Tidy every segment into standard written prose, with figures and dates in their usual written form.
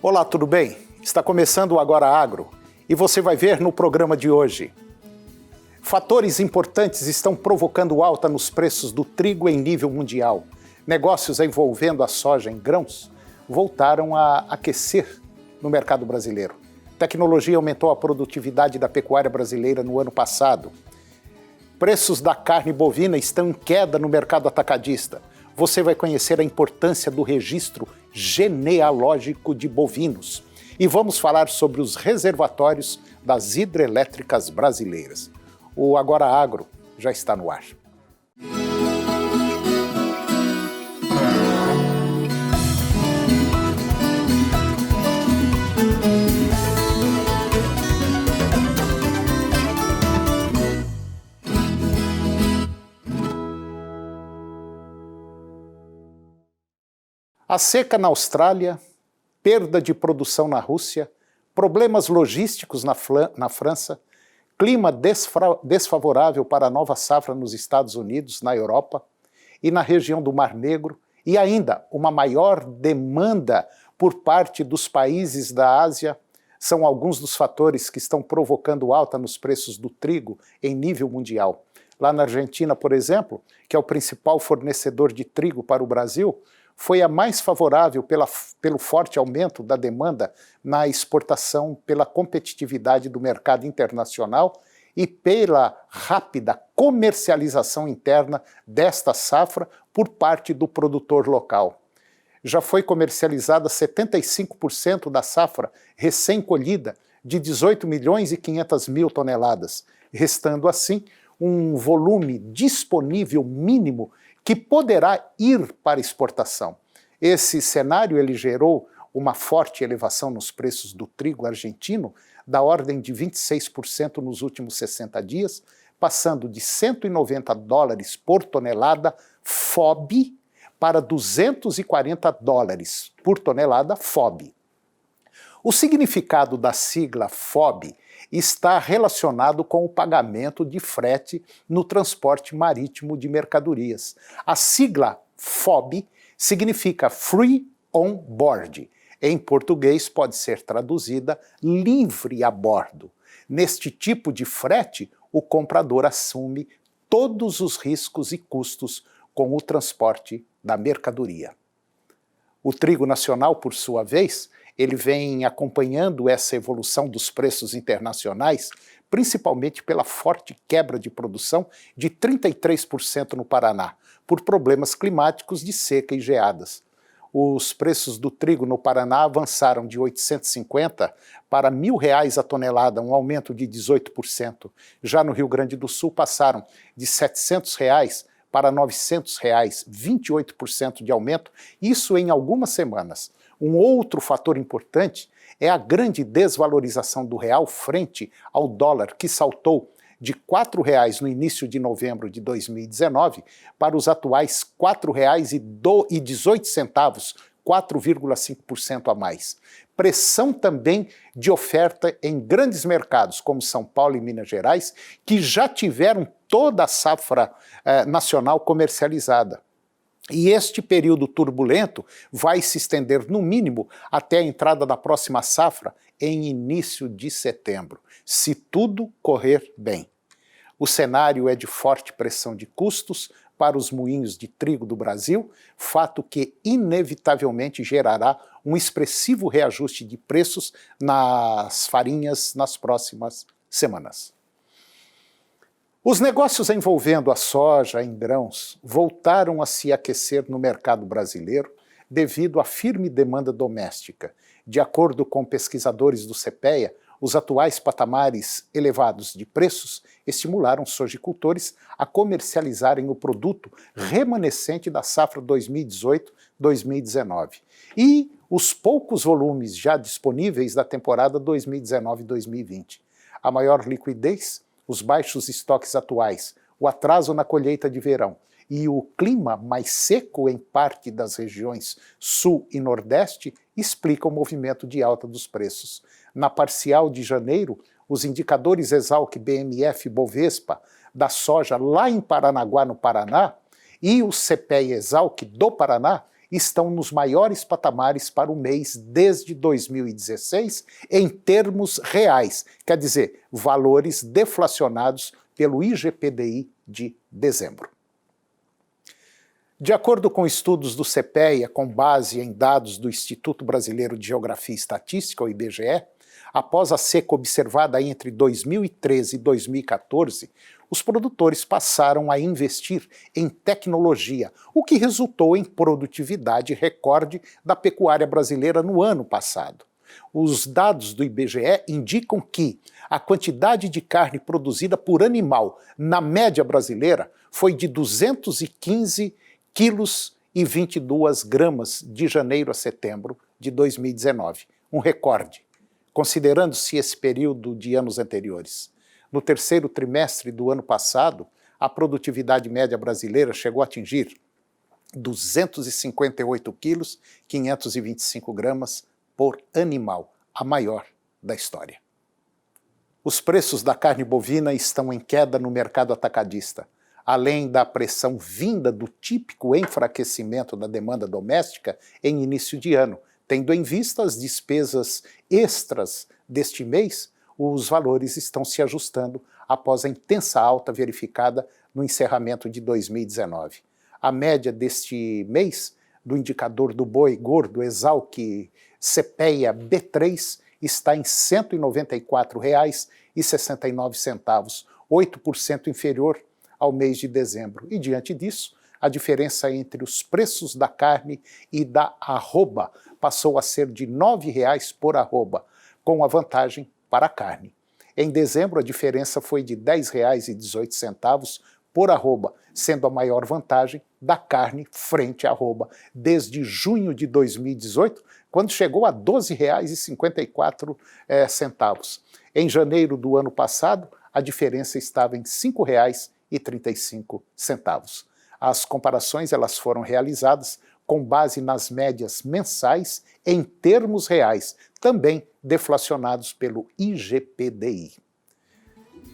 Olá, tudo bem? Está começando o Agora Agro e você vai ver no programa de hoje. Fatores importantes estão provocando alta nos preços do trigo em nível mundial. Negócios envolvendo a soja em grãos voltaram a aquecer no mercado brasileiro. Tecnologia aumentou a produtividade da pecuária brasileira no ano passado. Preços da carne bovina estão em queda no mercado atacadista. Você vai conhecer a importância do registro genealógico de bovinos. E vamos falar sobre os reservatórios das hidrelétricas brasileiras. O Agora Agro já está no ar. A seca na Austrália, perda de produção na Rússia, problemas logísticos na França, clima desfavorável para a nova safra nos Estados Unidos, na Europa e na região do Mar Negro, e ainda uma maior demanda por parte dos países da Ásia, são alguns dos fatores que estão provocando alta nos preços do trigo em nível mundial. Lá na Argentina, por exemplo, que é o principal fornecedor de trigo para o Brasil, foi a mais favorável pelo forte aumento da demanda na exportação, pela competitividade do mercado internacional e pela rápida comercialização interna desta safra por parte do produtor local. Já foi comercializada 75% da safra recém-colhida de 18 milhões e 500 mil toneladas, restando assim um volume disponível mínimo que poderá ir para exportação. Esse cenário ele gerou uma forte elevação nos preços do trigo argentino, da ordem de 26% nos últimos 60 dias, passando de $190 por tonelada FOB para $240 por tonelada FOB. O significado da sigla FOB está relacionado com o pagamento de frete no transporte marítimo de mercadorias. A sigla FOB significa Free on Board. Em português pode ser traduzida livre a bordo. Neste tipo de frete, o comprador assume todos os riscos e custos com o transporte da mercadoria. O trigo nacional, por sua vez, ele vem acompanhando essa evolução dos preços internacionais, principalmente pela forte quebra de produção de 33% no Paraná, por problemas climáticos de seca e geadas. Os preços do trigo no Paraná avançaram de R$ 850 para R$ 1.000 a tonelada, um aumento de 18%. Já no Rio Grande do Sul passaram de R$ 700 para R$ 900, 28% de aumento, isso em algumas semanas. Um outro fator importante é a grande desvalorização do real frente ao dólar, que saltou de R$ 4,00 no início de novembro de 2019 para os atuais R$ 4,18, 4,5% a mais. Pressão também de oferta em grandes mercados, como São Paulo e Minas Gerais, que já tiveram toda a safra nacional comercializada. E este período turbulento vai se estender, no mínimo, até a entrada da próxima safra, em início de setembro, se tudo correr bem. O cenário é de forte pressão de custos para os moinhos de trigo do Brasil, fato que inevitavelmente gerará um expressivo reajuste de preços nas farinhas nas próximas semanas. Os negócios envolvendo a soja em grãos voltaram a se aquecer no mercado brasileiro devido à firme demanda doméstica. De acordo com pesquisadores do CPEA, os atuais patamares elevados de preços estimularam sojicultores a comercializarem o produto remanescente da safra 2018-2019 e os poucos volumes já disponíveis da temporada 2019-2020. A maior liquidez, os baixos estoques atuais, o atraso na colheita de verão e o clima mais seco em parte das regiões sul e nordeste explicam o movimento de alta dos preços. Na parcial de janeiro, os indicadores Exalc, BMF e Bovespa da soja lá em Paranaguá, no Paraná, e o CPEA Exalc do Paraná estão nos maiores patamares para o mês desde 2016 em termos reais, quer dizer, valores deflacionados pelo IGPDI de dezembro. De acordo com estudos do CPEA, com base em dados do Instituto Brasileiro de Geografia e Estatística, o IBGE, após a seca observada entre 2013 e 2014, os produtores passaram a investir em tecnologia, o que resultou em produtividade recorde da pecuária brasileira no ano passado. Os dados do IBGE indicam que a quantidade de carne produzida por animal na média brasileira foi de 215 quilos e 22 gramas de janeiro a setembro de 2019, um recorde, considerando-se esse período de anos anteriores. No terceiro trimestre do ano passado, a produtividade média brasileira chegou a atingir 258 quilos, 525 gramas por animal, a maior da história. Os preços da carne bovina estão em queda no mercado atacadista. Além da pressão vinda do típico enfraquecimento da demanda doméstica em início de ano, tendo em vista as despesas extras deste mês, os valores estão se ajustando após a intensa alta verificada no encerramento de 2019. A média deste mês do indicador do boi gordo Exalc CPEA B3 está em R$ 194,69, 8% inferior ao mês de dezembro. E diante disso, a diferença entre os preços da carne e da arroba passou a ser de R$ 9,00 por arroba, com a vantagem para a carne. Em dezembro, a diferença foi de R$ 10,18 por arroba, sendo a maior vantagem da carne frente à arroba, desde junho de 2018, quando chegou a R$ 12,54. Em janeiro do ano passado, a diferença estava em R$ 5,35. As comparações elas foram realizadas com base nas médias mensais em termos reais, também deflacionados pelo IGPDI.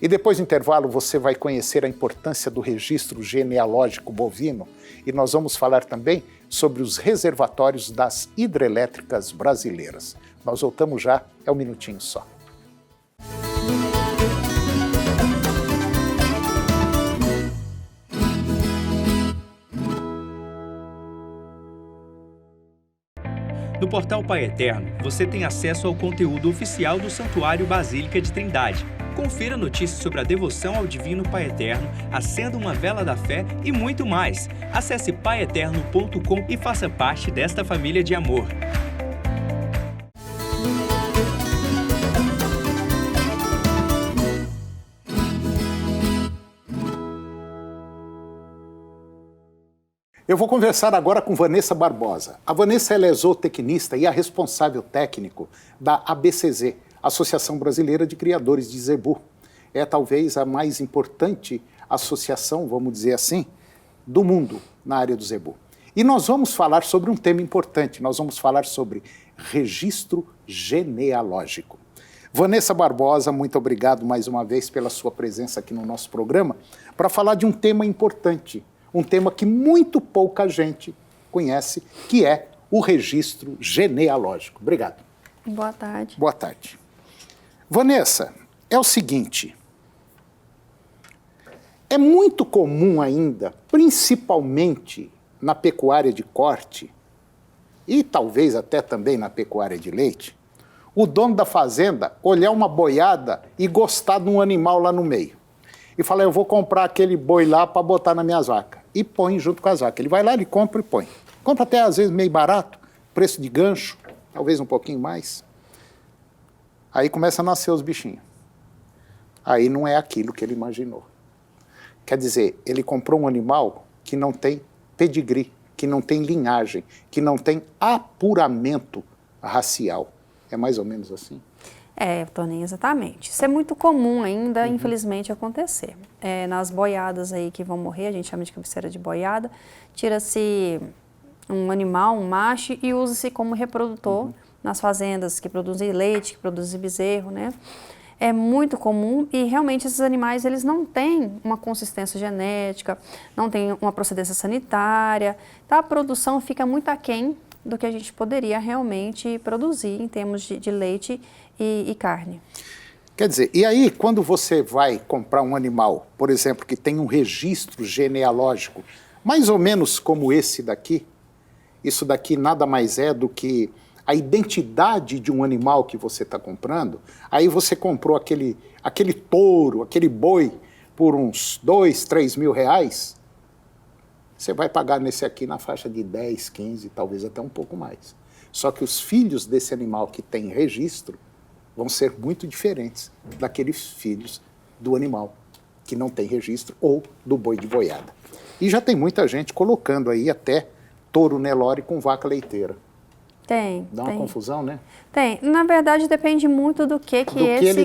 E depois do intervalo você vai conhecer a importância do registro genealógico bovino e nós vamos falar também sobre os reservatórios das hidrelétricas brasileiras. Nós voltamos já, é um minutinho só. No portal Pai Eterno, você tem acesso ao conteúdo oficial do Santuário Basílica de Trindade. Confira notícias sobre a devoção ao Divino Pai Eterno, acenda uma vela da fé e muito mais. Acesse paieterno.com e faça parte desta família de amor. Eu vou conversar agora com Vanessa Barbosa. A Vanessa ela é zootecnista e a responsável técnico da ABCZ, Associação Brasileira de Criadores de Zebu. É talvez a mais importante associação, vamos dizer assim, do mundo na área do zebu. E nós vamos falar sobre um tema importante, nós vamos falar sobre registro genealógico. Vanessa Barbosa, muito obrigado mais uma vez pela sua presença aqui no nosso programa para falar de um tema importante, um tema que muito pouca gente conhece, que é o registro genealógico. Obrigado. Boa tarde. Boa tarde. Vanessa, é o seguinte, é muito comum ainda, principalmente na pecuária de corte, e talvez até também na pecuária de leite, o dono da fazenda olhar uma boiada e gostar de um animal lá no meio. E falar, eu vou comprar aquele boi lá para botar nas minhas vacas. E põe junto com as vacas. Ele vai lá, ele compra e põe. Compra até às vezes meio barato, preço de gancho, talvez um pouquinho mais. Aí começa a nascer os bichinhos. Aí não é aquilo que ele imaginou. Quer dizer, ele comprou um animal que não tem pedigree, que não tem linhagem, que não tem apuramento racial. É mais ou menos assim? É, Toninho, exatamente. Isso é muito comum ainda, infelizmente, acontecer. Nas boiadas aí que vão morrer, a gente chama de cabeceira de boiada, tira-se um animal, um macho, e usa-se como reprodutor nas fazendas que produzem leite, que produzem bezerro, né? é muito comum e realmente esses animais eles não têm uma consistência genética, não têm uma procedência sanitária, então a produção fica muito aquém do que a gente poderia realmente produzir em termos de leite e carne. Quer dizer, e aí quando você vai comprar um animal, por exemplo, que tem um registro genealógico, mais ou menos como esse daqui, isso daqui nada mais é do que a identidade de um animal que você está comprando, aí você comprou aquele touro, aquele boi por uns 2, 3 mil reais, você vai pagar nesse aqui na faixa de 10, 15, talvez até um pouco mais. Só que os filhos desse animal que tem registro vão ser muito diferentes daqueles filhos do animal que não tem registro ou do boi de boiada. E já tem muita gente colocando aí até touro Nelore com vaca leiteira. Tem. Dá uma confusão, né? Tem. Na verdade, depende muito do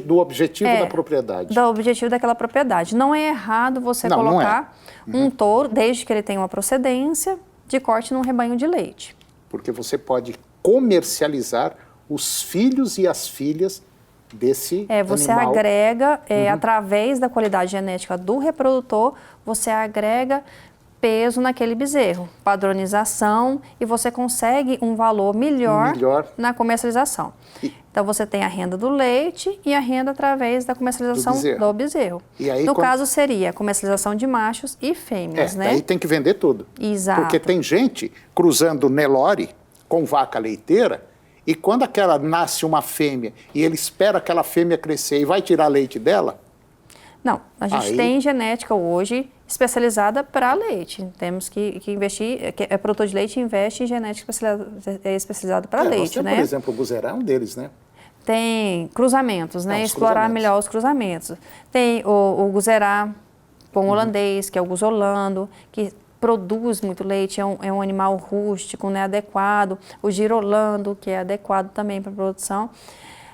do objetivo da propriedade. Do objetivo daquela propriedade. Não é errado você colocar um touro, desde que ele tenha uma procedência, de corte num rebanho de leite. Porque você pode comercializar os filhos e as filhas desse você animal. agrega, através da qualidade genética do reprodutor, você agrega peso naquele bezerro, padronização, e você consegue um valor melhor na comercialização. Então você tem a renda do leite e a renda através da comercialização do bezerro. E aí, no caso seria a comercialização de machos e fêmeas, né? Aí tem que vender tudo. Exato. Porque tem gente cruzando Nelore com vaca leiteira e quando aquela nasce uma fêmea e ele espera aquela fêmea crescer e vai tirar leite dela? Não, a gente tem genética hoje especializada para leite. Temos que investir, produtor de leite investe em genética especializada para leite, nós temos, né? Por exemplo, o Guzerá é um deles, né? Tem cruzamentos, né? Explorar melhor os cruzamentos. Tem o Guzerá com holandês, que é o Guzolando, que produz muito leite, é um animal rústico, né, adequado. O Girolando, que é adequado também para produção.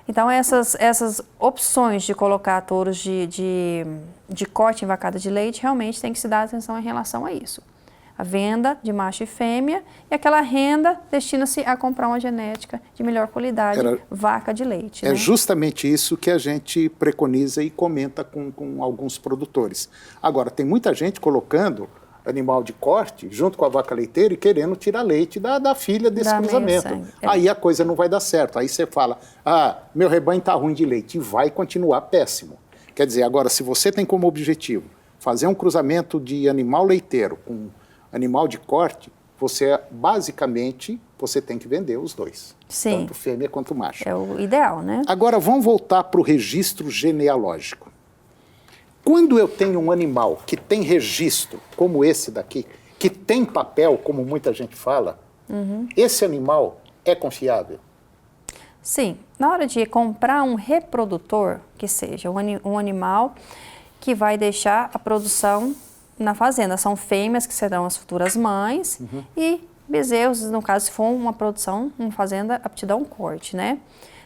Então, essas opções de colocar touros de corte em vacada de leite, realmente tem que se dar atenção em relação a isso. A venda de macho e fêmea, e aquela renda destina-se a comprar uma genética de melhor qualidade, vaca de leite. É justamente isso que a gente preconiza e comenta com alguns produtores. Agora, tem muita gente colocando animal de corte junto com a vaca leiteira e querendo tirar leite da filha desse cruzamento. Aí a coisa não vai dar certo. Aí você fala, meu rebanho está ruim de leite, e vai continuar péssimo. Quer dizer, agora, se você tem como objetivo fazer um cruzamento de animal leiteiro com animal de corte, basicamente, você tem que vender os dois. Sim. Tanto fêmea quanto macho. É o ideal, né? Agora, vamos voltar para o registro genealógico. Quando eu tenho um animal que tem registro, como esse daqui, que tem papel, como muita gente fala, esse animal é confiável? Sim. Na hora de comprar um reprodutor, que seja um animal que vai deixar a produção na fazenda. São fêmeas que serão as futuras mães e bezerros, no caso, se for uma produção, uma fazenda, aptidão corte, né?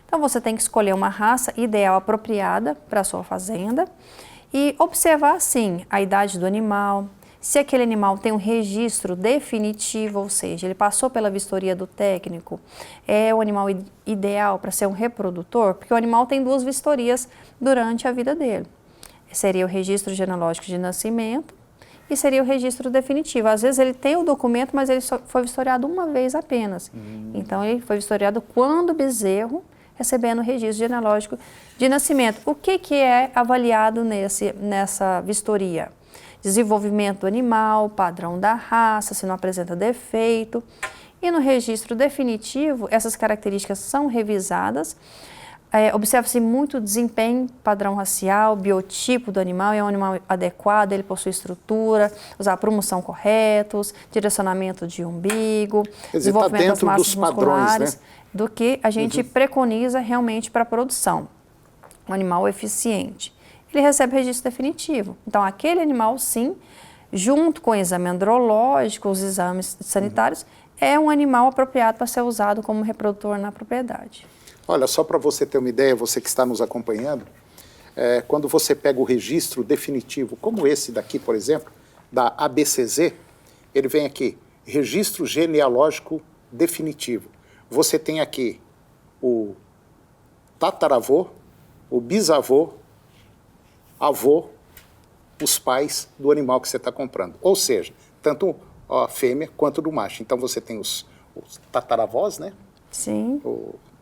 Então, você tem que escolher uma raça ideal apropriada para a sua fazenda e observar, sim, a idade do animal, se aquele animal tem um registro definitivo, ou seja, ele passou pela vistoria do técnico, é o animal ideal para ser um reprodutor, porque o animal tem 2 vistorias durante a vida dele. Seria o registro genealógico de nascimento e seria o registro definitivo. Às vezes ele tem o documento, mas ele só foi vistoriado uma vez apenas. Então ele foi vistoriado quando o bezerro recebendo o registro genealógico de nascimento. O que é avaliado nessa vistoria? Desenvolvimento do animal, padrão da raça, se não apresenta defeito. E no registro definitivo, essas características são revisadas. Observa-se muito desempenho, padrão racial, biotipo do animal, é um animal adequado, ele possui estrutura, usar promoção corretos, direcionamento de umbigo, desenvolvimento das massas musculares, do que a gente preconiza realmente para a produção. Um animal eficiente. Ele recebe registro definitivo. Então, aquele animal, sim, junto com o exame andrológico, os exames sanitários, é um animal apropriado para ser usado como reprodutor na propriedade. Olha, só para você ter uma ideia, você que está nos acompanhando, quando você pega o registro definitivo, como esse daqui, por exemplo, da ABCZ, ele vem aqui, registro genealógico definitivo. Você tem aqui o tataravô, o bisavô, avô, os pais do animal que você está comprando. Ou seja, tanto a fêmea quanto do macho. Então você tem os tataravós, né? Sim.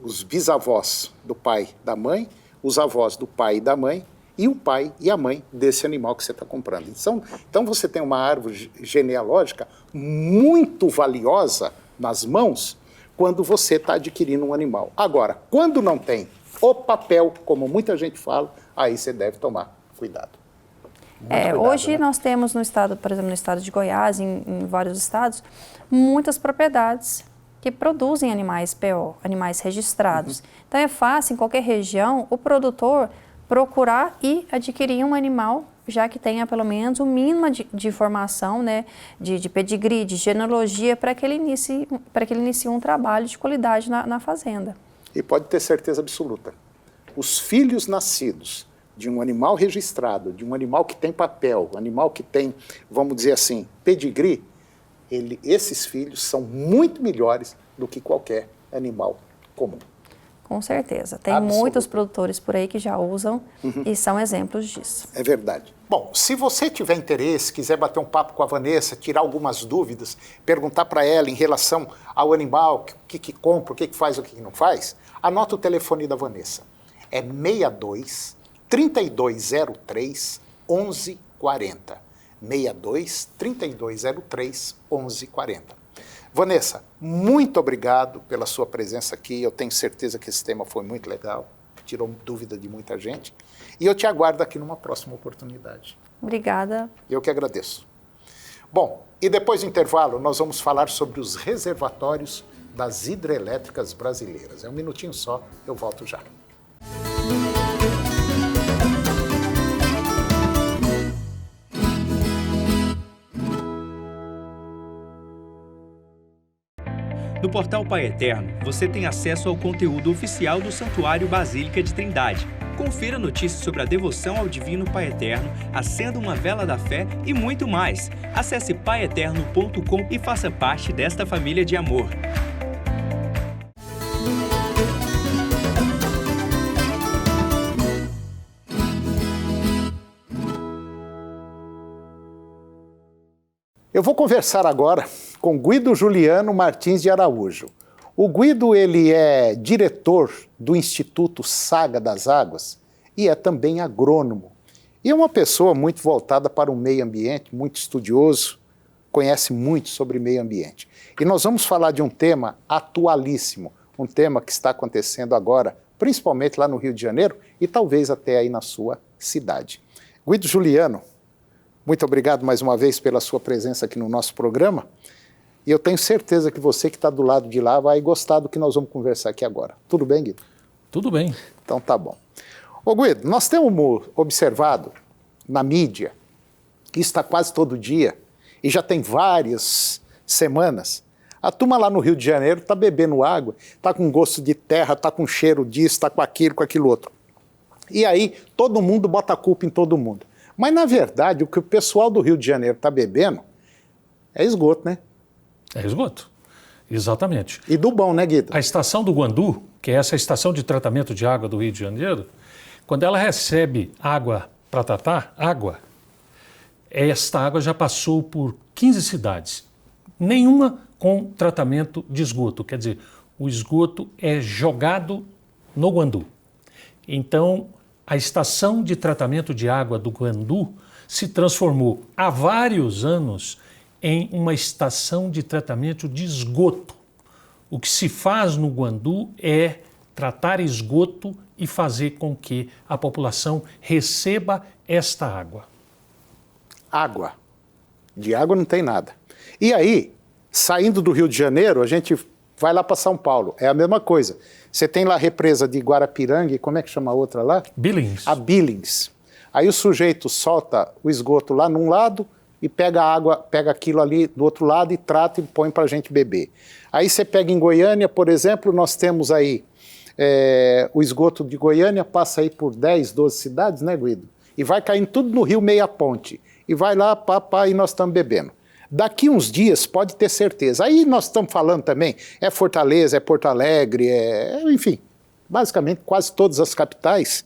Os bisavós do pai e da mãe, os avós do pai e da mãe, e o pai e a mãe desse animal que você está comprando. Então você tem uma árvore genealógica muito valiosa nas mãos quando você está adquirindo um animal. Agora, quando não tem o papel, como muita gente fala, aí você deve tomar cuidado. Cuidado, hoje né? nós temos no estado, por exemplo, no estado de Goiás, em vários estados, muitas propriedades que produzem animais PO, animais registrados. Então é fácil, em qualquer região, o produtor procurar e adquirir um animal, já que tenha pelo menos o mínimo de informação, né, de pedigree, de genealogia, para que ele inicie um trabalho de qualidade na fazenda. E pode ter certeza absoluta, os filhos nascidos de um animal registrado, de um animal que tem papel, um animal que tem, vamos dizer assim, pedigree, esses filhos são muito melhores do que qualquer animal comum. Com certeza. Tem muitos produtores por aí que já usam e são exemplos disso. É verdade. Bom, se você tiver interesse, quiser bater um papo com a Vanessa, tirar algumas dúvidas, perguntar para ela em relação ao animal, o que compra, o que faz, o que não faz, anota o telefone da Vanessa. É 62 3203 1140. 62 3203 1140. Vanessa, muito obrigado pela sua presença aqui. Eu tenho certeza que esse tema foi muito legal, tirou dúvida de muita gente. E eu te aguardo aqui numa próxima oportunidade. Obrigada. Eu que agradeço. Bom, e depois do intervalo, nós vamos falar sobre os reservatórios das hidrelétricas brasileiras. É um minutinho só, eu volto já. No portal Pai Eterno, você tem acesso ao conteúdo oficial do Santuário Basílica de Trindade. Confira notícias sobre a devoção ao Divino Pai Eterno, acenda uma vela da fé e muito mais. Acesse paieterno.com e faça parte desta família de amor. Eu vou conversar agora com Guido Juliano Martins de Araújo. O Guido, ele é diretor do Instituto Saga das Águas e é também agrônomo. E é uma pessoa muito voltada para o meio ambiente, muito estudioso, conhece muito sobre meio ambiente. E nós vamos falar de um tema atualíssimo, um tema que está acontecendo agora, principalmente lá no Rio de Janeiro e talvez até aí na sua cidade. Guido Juliano, muito obrigado mais uma vez pela sua presença aqui no nosso programa. E eu tenho certeza que você que está do lado de lá vai gostar do que nós vamos conversar aqui agora. Tudo bem, Guido? Tudo bem. Então tá bom. Ô Guido, nós temos observado na mídia, isso está quase todo dia, e já tem várias semanas, a turma lá no Rio de Janeiro está bebendo água, está com gosto de terra, está com cheiro disso, está com aquilo outro. E aí todo mundo bota a culpa em todo mundo. Mas, na verdade, o que o pessoal do Rio de Janeiro está bebendo é esgoto, né? É esgoto, exatamente. E do bom, né, Guido? A estação do Guandu, que é essa estação de tratamento de água do Rio de Janeiro, quando ela recebe água para tratar, esta água já passou por 15 cidades. Nenhuma com tratamento de esgoto, quer dizer, o esgoto é jogado no Guandu. Então, a estação de tratamento de água do Guandu se transformou há vários anos em uma estação de tratamento de esgoto. O que se faz no Guandu é tratar esgoto e fazer com que a população receba esta água. Água. De água não tem nada. E aí, saindo do Rio de Janeiro, a gente vai lá para São Paulo. É a mesma coisa. Você tem lá a represa de Guarapiranga, como é que chama a outra lá? Billings. A Billings. Aí o sujeito solta o esgoto lá num lado e pega a água, pega aquilo ali do outro lado e trata e põe para a gente beber. Aí você pega em Goiânia, por exemplo, nós temos aí o esgoto de Goiânia, passa aí por 10, 12 cidades, né, Guido? E vai caindo tudo no Rio Meia Ponte. E vai lá, e nós estamos bebendo. Daqui uns dias, pode ter certeza. Aí nós estamos falando também, é Fortaleza, é Porto Alegre, enfim, basicamente quase todas as capitais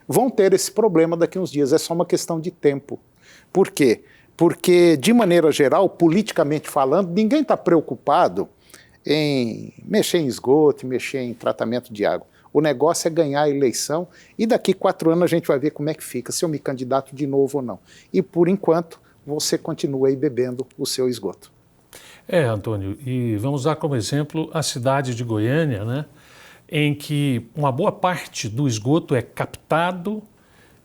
vão ter esse problema daqui a uns dias, é só uma questão de tempo. Por quê? Porque, de maneira geral, politicamente falando, ninguém está preocupado em mexer em esgoto, mexer em tratamento de água. O negócio é ganhar a eleição e daqui 4 anos a gente vai ver como é que fica, se eu me candidato de novo ou não. E, por enquanto, você continua aí bebendo o seu esgoto. Antônio, e vamos dar como exemplo a cidade de Goiânia, né, em que uma boa parte do esgoto é captado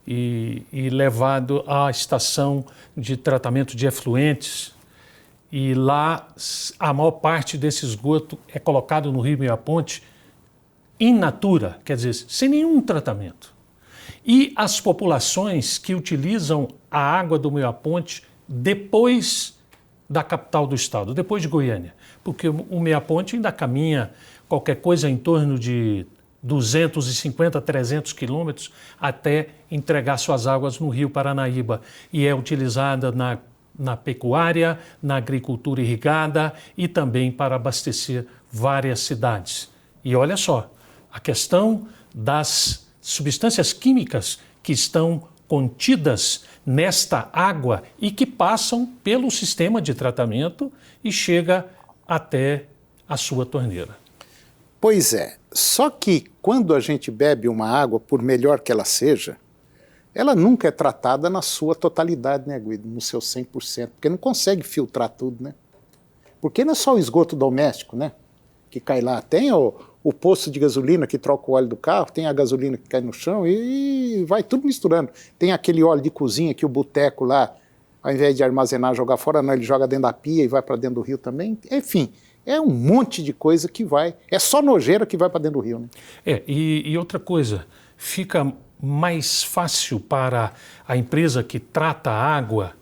e levado à estação de tratamento de efluentes, e lá a maior parte desse esgoto é colocado no Rio Meia-Ponte in natura, quer dizer, sem nenhum tratamento. E as populações que utilizam a água do Meia-Ponte depois da capital do estado, depois de Goiânia, porque o Meia-Ponte ainda caminha qualquer coisa em torno de 250, 300 quilômetros até entregar suas águas no Rio Paranaíba, e é utilizada na pecuária, na agricultura irrigada e também para abastecer várias cidades. E olha só, a questão das substâncias químicas que estão contidas nesta água e que passam pelo sistema de tratamento e chega até a sua torneira. Pois é, só que quando a gente bebe uma água, por melhor que ela seja, ela nunca é tratada na sua totalidade, né, Guido? No seu 100%, porque não consegue filtrar tudo, né? Porque não é só o esgoto doméstico, né, que cai lá. Tem o posto de gasolina que troca o óleo do carro, tem a gasolina que cai no chão e vai tudo misturando. Tem aquele óleo de cozinha que o boteco lá, ao invés de armazenar, jogar fora, não, ele joga dentro da pia e vai para dentro do rio também. Enfim, é um monte de coisa que vai, é só nojeira que vai para dentro do rio, né? E outra coisa, fica mais fácil para a empresa que trata a água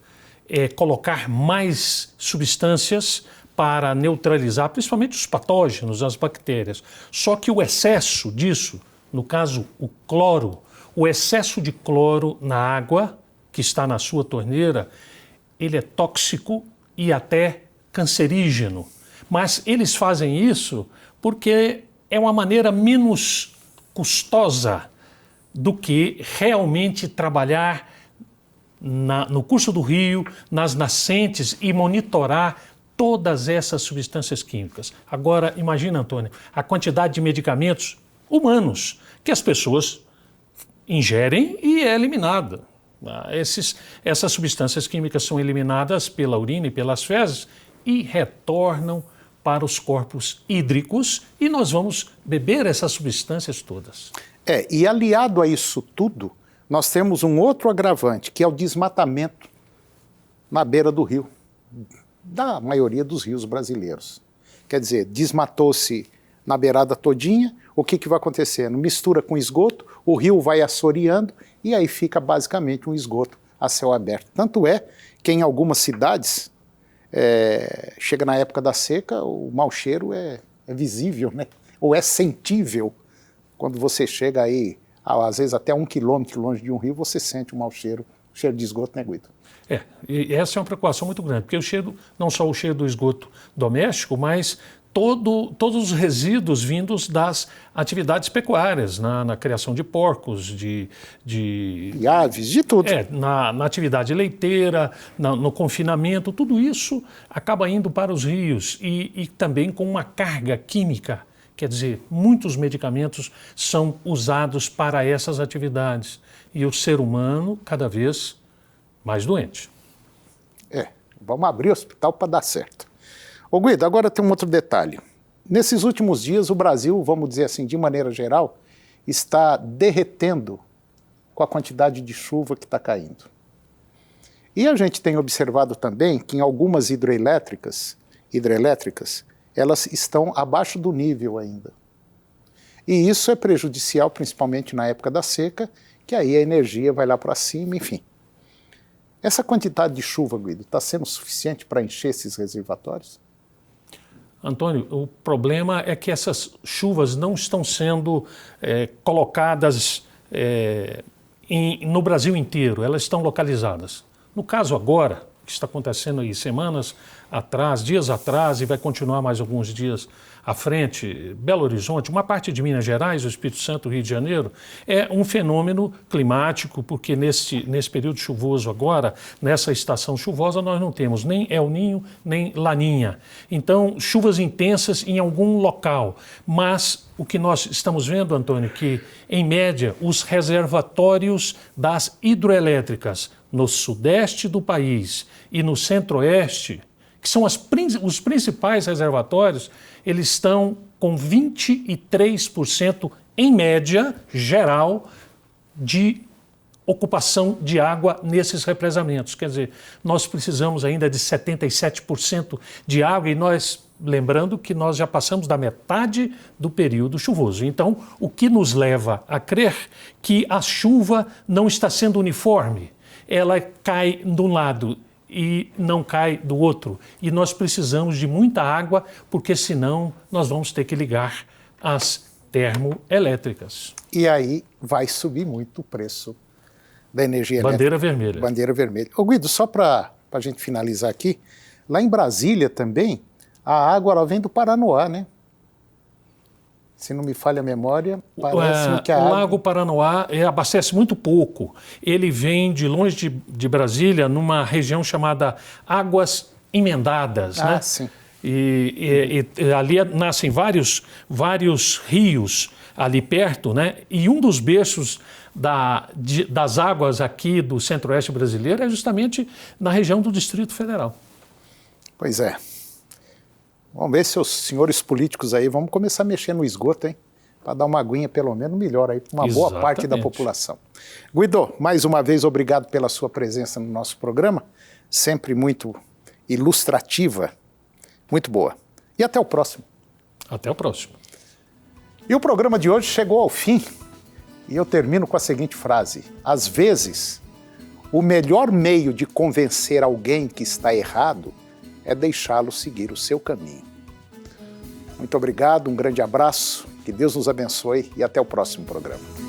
colocar mais substâncias para neutralizar, principalmente os patógenos, as bactérias. Só que o excesso disso, no caso o cloro, o excesso de cloro na água que está na sua torneira, ele é tóxico e até cancerígeno. Mas eles fazem isso porque é uma maneira menos custosa do que realmente trabalhar no curso do rio, nas nascentes e monitorar todas essas substâncias químicas. Agora, imagina, Antônio, a quantidade de medicamentos humanos que as pessoas ingerem e é eliminada. Essas substâncias químicas são eliminadas pela urina e pelas fezes e retornam para os corpos hídricos e nós vamos beber essas substâncias todas. E aliado a isso tudo, nós temos um outro agravante, que é o desmatamento na beira do rio, da maioria dos rios brasileiros. Quer dizer, desmatou-se na beirada todinha, o que vai acontecendo? Mistura com esgoto, o rio vai assoreando e aí fica basicamente um esgoto a céu aberto. Tanto é que em algumas cidades, chega na época da seca, o mau cheiro é visível, né? Ou é sentível. Quando você chega aí, às vezes até 1 quilômetro longe de um rio, você sente o mau cheiro de esgoto, né, Guido? E essa é uma preocupação muito grande, porque o cheiro, não só o cheiro do esgoto doméstico, mas todos os resíduos vindos das atividades pecuárias, na criação de porcos, de aves, de tudo. Na atividade leiteira, no confinamento, tudo isso acaba indo para os rios e também com uma carga química. Quer dizer, muitos medicamentos são usados para essas atividades e o ser humano cada vez mais doente. Vamos abrir o hospital para dar certo. Ô Guido, agora tem um outro detalhe. Nesses últimos dias, o Brasil, vamos dizer assim, de maneira geral, está derretendo com a quantidade de chuva que está caindo. E a gente tem observado também que em algumas hidrelétricas, elas estão abaixo do nível ainda. E isso é prejudicial, principalmente na época da seca, que aí a energia vai lá para cima, enfim. Essa quantidade de chuva, Guido, está sendo suficiente para encher esses reservatórios? Antônio, o problema é que essas chuvas não estão sendo colocadas no Brasil inteiro, elas estão localizadas. No caso agora, que está acontecendo aí semanas atrás, dias atrás, e vai continuar mais alguns dias à frente, Belo Horizonte, uma parte de Minas Gerais, o Espírito Santo, Rio de Janeiro, é um fenômeno climático, porque nesse período chuvoso agora, nessa estação chuvosa, nós não temos nem El Ninho, nem Laninha. Então, chuvas intensas em algum local, mas o que nós estamos vendo, Antônio, que, em média, os reservatórios das hidroelétricas no sudeste do país e no centro-oeste, que são os principais reservatórios, eles estão com 23%, em média, geral, de ocupação de água nesses represamentos. Quer dizer, nós precisamos ainda de 77% de água e nós, lembrando que nós já passamos da metade do período chuvoso. Então, o que nos leva a crer que a chuva não está sendo uniforme, ela cai de um lado e não cai do outro. E nós precisamos de muita água, porque senão nós vamos ter que ligar as termoelétricas. E aí vai subir muito o preço da energia elétrica. Bandeira vermelha. Bandeira vermelha. Ô Guido, só para a gente finalizar aqui, lá em Brasília também, a água ela vem do Paranoá, né? Se não me falha a memória, parece que a água... O Lago Paranoá abastece muito pouco. Ele vem de longe de Brasília, numa região chamada Águas Emendadas, né? Sim. E ali nascem vários rios ali perto, né? E um dos berços das águas aqui do centro-oeste brasileiro é justamente na região do Distrito Federal. Pois é. Vamos ver se os senhores políticos aí vão começar a mexer no esgoto, hein? Para dar uma aguinha pelo menos melhor aí para uma boa parte da população. Guido, mais uma vez obrigado pela sua presença no nosso programa, sempre muito ilustrativa, muito boa. E até o próximo. Até o próximo. E o programa de hoje chegou ao fim e eu termino com a seguinte frase: às vezes, o melhor meio de convencer alguém que está errado é deixá-lo seguir o seu caminho. Muito obrigado, um grande abraço, que Deus nos abençoe e até o próximo programa.